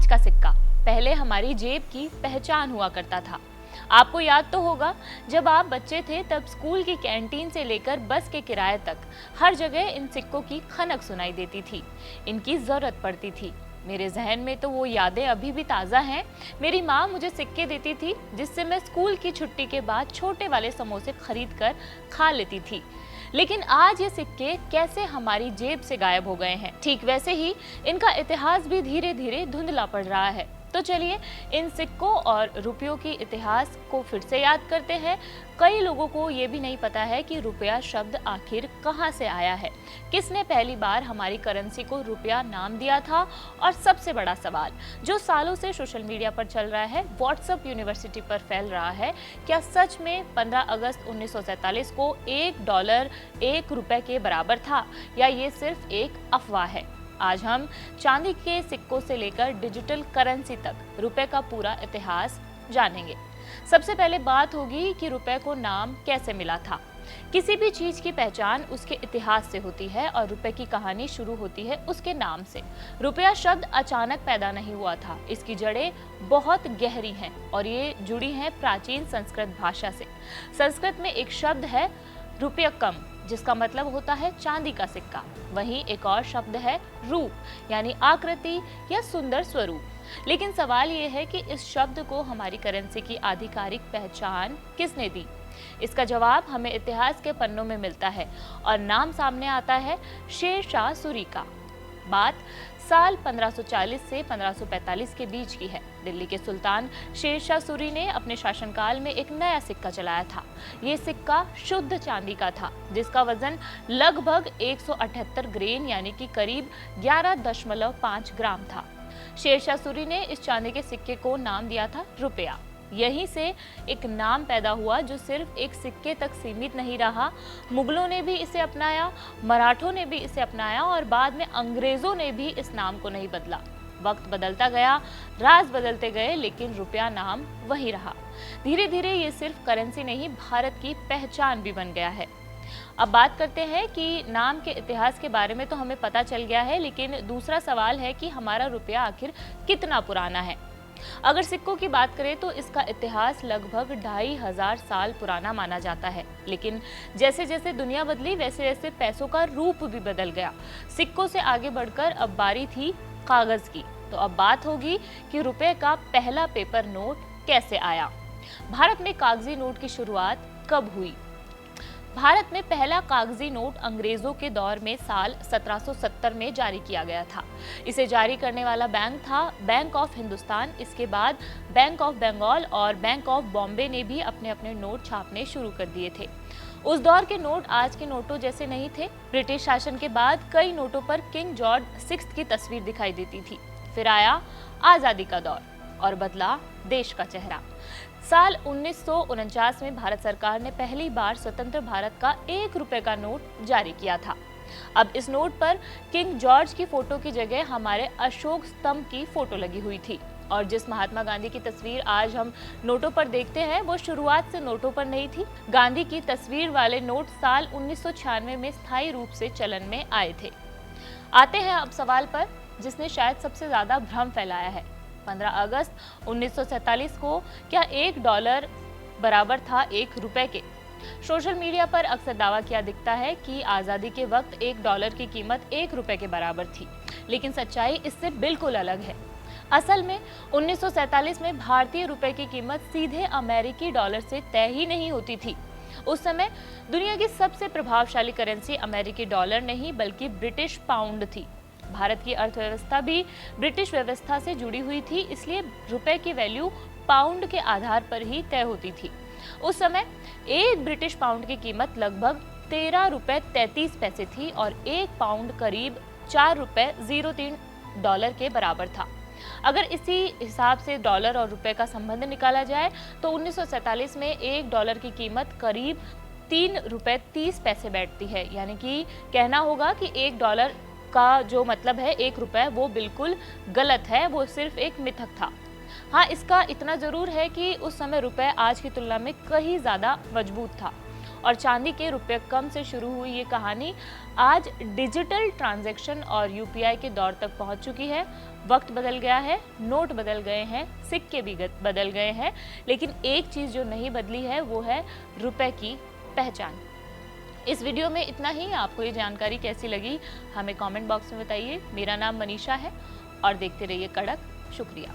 5 का सिक्का पहले हमारी जेब की पहचान हुआ करता था। आपको याद तो होगा, जब आप बच्चे थे तब स्कूल की कैंटीन से लेकर बस के किराए तक हर जगह इन सिक्कों की खनक सुनाई देती थी, इनकी जरूरत पड़ती थी। मेरे जहन में तो वो यादें अभी भी ताज़ा हैं। मेरी माँ मुझे सिक्के देती थी जिससे मैं स्कूल की छुट्टी के बाद छोटे वाले समोसे खरीद कर खा लेती थी। लेकिन आज ये सिक्के कैसे हमारी जेब से गायब हो गए हैं, ठीक वैसे ही इनका इतिहास भी धीरे धीरे धुंधला पड़ रहा है। तो चलिए इन सिक्कों और रुपयों की इतिहास को फिर से याद करते हैं। कई लोगों को ये भी नहीं पता है कि रुपया शब्द आखिर कहाँ से आया है, किसने पहली बार हमारी करेंसी को रुपया नाम दिया था, और सबसे बड़ा सवाल जो सालों से सोशल मीडिया पर चल रहा है, व्हाट्सएप यूनिवर्सिटी पर फैल रहा है, क्या सच में 15 अगस्त 1947 को $1 ₹1 के बराबर था, या ये सिर्फ एक अफवाह है? आज हम चांदी के सिक्कों से लेकर डिजिटल करेंसी तक रुपए का पूरा इतिहास जानेंगे। सबसे पहले बात होगी कि रुपए को नाम कैसे मिला था। किसी भी चीज की पहचान उसके इतिहास से होती है और रुपए की कहानी शुरू होती है उसके नाम से। रुपया शब्द अचानक पैदा नहीं हुआ था, इसकी जड़ें बहुत गहरी हैं और ये जुड़ी हैं प्राचीन संस्कृत भाषा से। संस्कृत में एक शब्द है रुपयकम, जिसका मतलब होता है चांदी का सिक्का। वहीं एक और शब्द है रूप, यानी आकृति या सुंदर स्वरूप। लेकिन सवाल ये है कि इस शब्द को हमारी करेंसी की आधिकारिक पहचान किसने दी? इसका जवाब हमें इतिहास के पन्नों में मिलता है और नाम सामने आता है शेरशाह सूरी का। बात साल 1540 से 1545 के बीच की है। दिल्ली के सुल्तान शेरशाह सूरी ने अपने शासनकाल में एक नया सिक्का चलाया था। ये सिक्का शुद्ध चांदी का था, जिसका वजन लगभग 178 ग्रेन यानी कि करीब 11.5 ग्राम था। शेरशाह सूरी ने इस चांदी के सिक्के को नाम दिया था रुपया। यहीं से एक नाम पैदा हुआ जो सिर्फ एक सिक्के तक सीमित नहीं रहा। मुगलों ने भी इसे अपनाया, मराठों ने भी इसे अपनाया और बाद में अंग्रेजों ने भी इस नाम को नहीं बदला। वक्त बदलता गया, राज बदलते गए, लेकिन रुपया नाम वही रहा। धीरे धीरे ये सिर्फ करेंसी नहीं, भारत की पहचान भी बन गया है। अब बात करते हैं कि नाम के इतिहास के बारे में तो हमें पता चल गया है, लेकिन दूसरा सवाल है कि हमारा रुपया आखिर कितना पुराना है। अगर सिक्कों की बात करें तो इसका इतिहास लगभग 2500 साल पुराना माना जाता है। लेकिन जैसे जैसे दुनिया बदली वैसे वैसे पैसों का रूप भी बदल गया। सिक्कों से आगे बढ़कर अब बारी थी कागज की। तो अब बात होगी कि रुपए का पहला पेपर नोट कैसे आया। भारत में कागजी नोट की शुरुआत कब हुई? भारत में पहला कागजी नोट अंग्रेजों के दौर में साल 1770 में जारी किया गया था। इसे जारी करने वाला बैंक था बैंक ऑफ हिंदुस्तान। इसके बाद बैंक ऑफ बंगाल और बैंक ऑफ बॉम्बे ने भी अपने अपने नोट छापने शुरू कर दिए थे। उस दौर के नोट आज के नोटों जैसे नहीं थे। ब्रिटिश शासन के बाद कई नोटों पर किंग जॉर्ज 6 की तस्वीर दिखाई देती थी। फिर आया आज़ादी का दौर और बदला देश का चेहरा। साल 1949 में भारत सरकार ने पहली बार स्वतंत्र भारत का ₹1 का नोट जारी किया था। अब इस नोट पर किंग जॉर्ज की फोटो की जगह हमारे अशोक स्तंभ की फोटो लगी हुई थी। और जिस महात्मा गांधी की तस्वीर आज हम नोटों पर देखते हैं, वो शुरुआत से नोटों पर नहीं थी। गांधी की तस्वीर वाले नोट साल 1996 में स्थायी रूप से चलन में आए थे। आते हैं अब सवाल पर जिसने शायद सबसे ज्यादा भ्रम फैलाया है। 15 अगस्त 1947 को क्या $1 बराबर था ₹1 के? सोशल मीडिया पर अक्सर दावा किया दिखता है कि आज़ादी के वक्त $1 की कीमत ₹1 के बराबर थी, लेकिन सच्चाई इससे बिल्कुल अलग है। असल में 1947 में भारतीय रुपए की कीमत सीधे अमेरिकी डॉलर से तय ही नहीं होती थी। उस समय दुनिया की सबसे प्रभावशाली करेंसी अमेरिकी डॉलर नहीं बल्कि ब्रिटिश पाउंड थी। भारत की अर्थव्यवस्था भी ब्रिटिश व्यवस्था से जुड़ी हुई थी, इसलिए रुपए की वैल्यू पाउंड के आधार पर ही तय होती थी। उस समय एक ब्रिटिश पाउंड की कीमत लगभग $13.33 थी और एक पाउंड करीब $4.03 के बराबर था। अगर इसी हिसाब से डॉलर और रुपए का संबंध निकाला जाए तो 1947 में $1 की कीमत करीब $3.30 बैठती है। यानी कि कहना होगा कि $1 का जो मतलब है ₹1 वो बिल्कुल गलत है, वो सिर्फ एक मिथक था। हाँ, इसका इतना जरूर है कि उस समय रुपए आज की तुलना में कहीं ज्यादा मजबूत था और चांदी के ₹1 से शुरू हुई ये कहानी आज डिजिटल ट्रांजैक्शन और यूपीआई के दौर तक पहुंच चुकी है। वक्त बदल गया है, नोट बदल गए हैं, सिक्के भी बदल गए हैं, लेकिन एक चीज़ जो नहीं बदली है वो है रुपए की पहचान। इस वीडियो में इतना ही। आपको ये जानकारी कैसी लगी हमें कमेंट बॉक्स में बताइए। मेरा नाम मनीषा है और देखते रहिए कड़क। शुक्रिया।